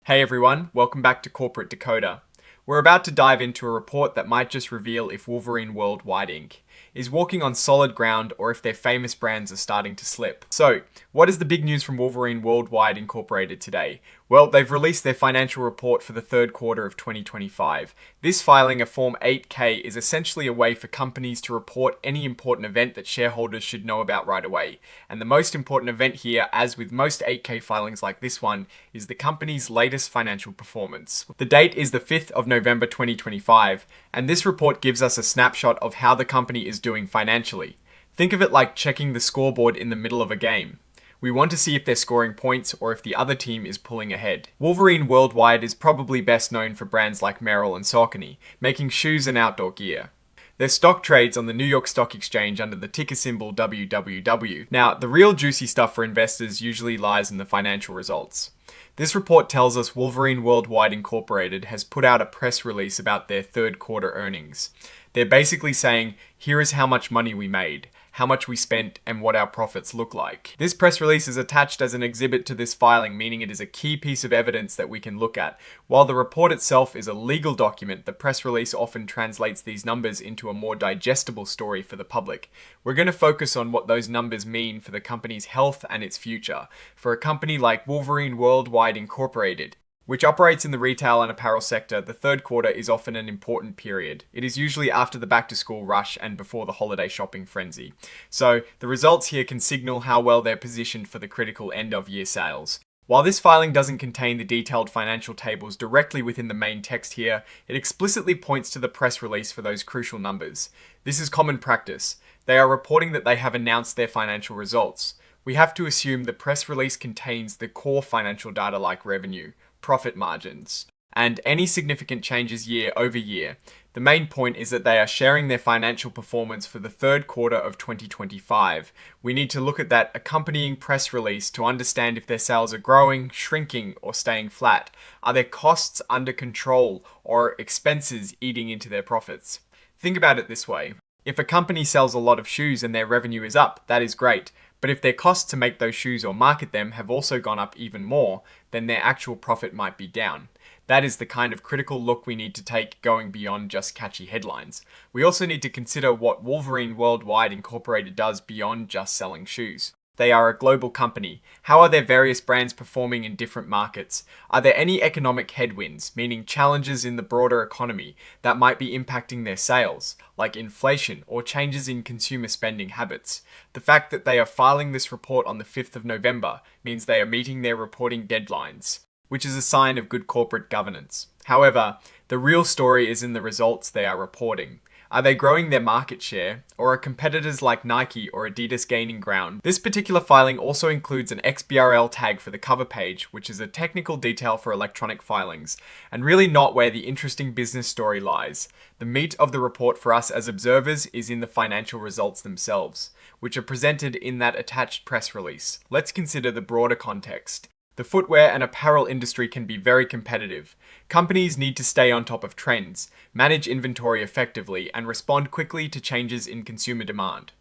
Hey everyone, welcome back to Corporate Decoder. We're about to dive into a report that might just reveal if Wolverine Worldwide Inc. is walking on solid ground or if their famous brands are starting to slip. So, what is the big news from Wolverine Worldwide Incorporated today? Well, they've released their financial report for the third quarter of 2025. This filing, a Form 8K, is essentially a way for companies to report any important event that shareholders should know about right away. And the most important event here, as with most 8K filings like this one, is the company's latest financial performance. The date is the 5th of November 2025, and this report gives us a snapshot of how the company is doing financially. Think of it like checking the scoreboard in the middle of a game. We want to see if they're scoring points or if the other team is pulling ahead. Wolverine Worldwide is probably best known for brands like Merrell and Saucony, making shoes and outdoor gear. Their stock trades on the New York Stock Exchange under the ticker symbol WWW. Now, the real juicy stuff for investors usually lies in the financial results. This report tells us Wolverine Worldwide Incorporated has put out a press release about their third quarter earnings. They're basically saying, here is how much money we made, how much we spent, and what our profits look like. This press release is attached as an exhibit to this filing, meaning it is a key piece of evidence that we can look at. While the report itself is a legal document, the press release often translates these numbers into a more digestible story for the public. We're going to focus on what those numbers mean for the company's health and its future. For a company like Wolverine Worldwide Incorporated, which operates in the retail and apparel sector, the third quarter is often an important period. It is usually after the back-to-school rush and before the holiday shopping frenzy. So, the results here can signal how well they're positioned for the critical end-of-year sales. While this filing doesn't contain the detailed financial tables directly within the main text here, it explicitly points to the press release for those crucial numbers. This is common practice. They are reporting that they have announced their financial results. We have to assume the press release contains the core financial data like revenue, profit margins, and any significant changes year over year. The main point is that they are sharing their financial performance for the third quarter of 2025. We need to look at that accompanying press release to understand if their sales are growing, shrinking, or staying flat. Are their costs under control or expenses eating into their profits? Think about it this way. If a company sells a lot of shoes and their revenue is up, that is great. But if their costs to make those shoes or market them have also gone up even more, then their actual profit might be down. That is the kind of critical look we need to take going beyond just catchy headlines. We also need to consider what Wolverine Worldwide Incorporated does beyond just selling shoes. They are a global company. How are their various brands performing in different markets? Are there any economic headwinds, meaning challenges in the broader economy, that might be impacting their sales, like inflation or changes in consumer spending habits? The fact that they are filing this report on the 5th of November means they are meeting their reporting deadlines, which is a sign of good corporate governance. However, the real story is in the results they are reporting. Are they growing their market share, or are competitors like Nike or Adidas gaining ground? This particular filing also includes an XBRL tag for the cover page, which is a technical detail for electronic filings, and really not where the interesting business story lies. The meat of the report for us as observers is in the financial results themselves, which are presented in that attached press release. Let's consider the broader context. The footwear and apparel industry can be very competitive. Companies need to stay on top of trends, manage inventory effectively, and respond quickly to changes in consumer demand.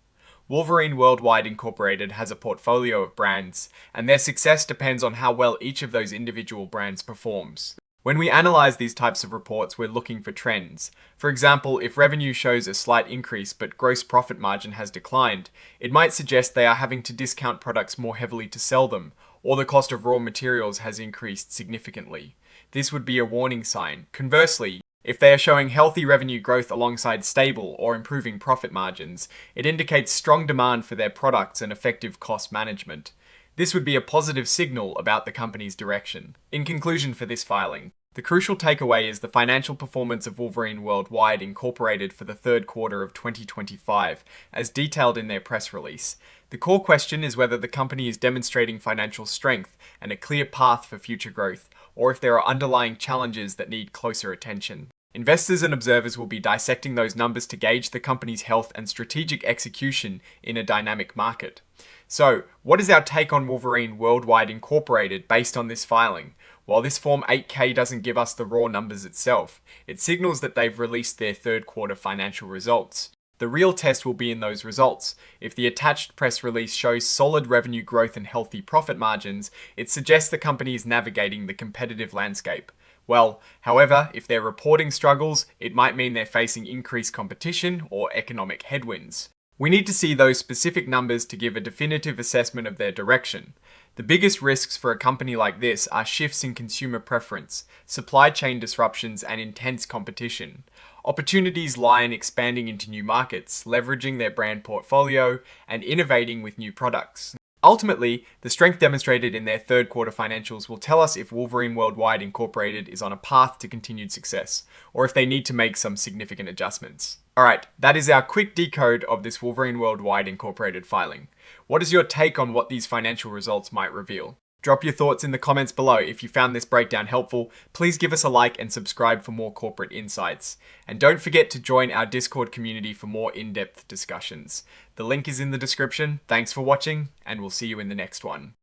Wolverine Worldwide Incorporated has a portfolio of brands, and their success depends on how well each of those individual brands performs. When we analyze these types of reports, we're looking for trends. For example, if revenue shows a slight increase but gross profit margin has declined, it might suggest they are having to discount products more heavily to sell them, or the cost of raw materials has increased significantly. This would be a warning sign. Conversely, if they are showing healthy revenue growth alongside stable or improving profit margins, it indicates strong demand for their products and effective cost management. This would be a positive signal about the company's direction. In conclusion for this filing, the crucial takeaway is the financial performance of Wolverine Worldwide Incorporated for the third quarter of 2025, as detailed in their press release. The core question is whether the company is demonstrating financial strength and a clear path for future growth, or if there are underlying challenges that need closer attention. Investors and observers will be dissecting those numbers to gauge the company's health and strategic execution in a dynamic market. So, what is our take on Wolverine Worldwide Incorporated based on this filing? While this Form 8K doesn't give us the raw numbers itself, it signals that they've released their third quarter financial results. The real test will be in those results. If the attached press release shows solid revenue growth and healthy profit margins, it suggests the company is navigating the competitive landscape. Well, however, if their reporting struggles, it might mean they're facing increased competition or economic headwinds. We need to see those specific numbers to give a definitive assessment of their direction. The biggest risks for a company like this are shifts in consumer preference, supply chain disruptions, and intense competition. Opportunities lie in expanding into new markets, leveraging their brand portfolio, and innovating with new products. Ultimately, the strength demonstrated in their third quarter financials will tell us if Wolverine Worldwide Incorporated is on a path to continued success, or if they need to make some significant adjustments. Alright, that is our quick decode of this Wolverine Worldwide Incorporated filing. What is your take on what these financial results might reveal? Drop your thoughts in the comments below. If you found this breakdown helpful, please give us a like and subscribe for more corporate insights. And don't forget to join our Discord community for more in-depth discussions. The link is in the description. Thanks for watching, and we'll see you in the next one.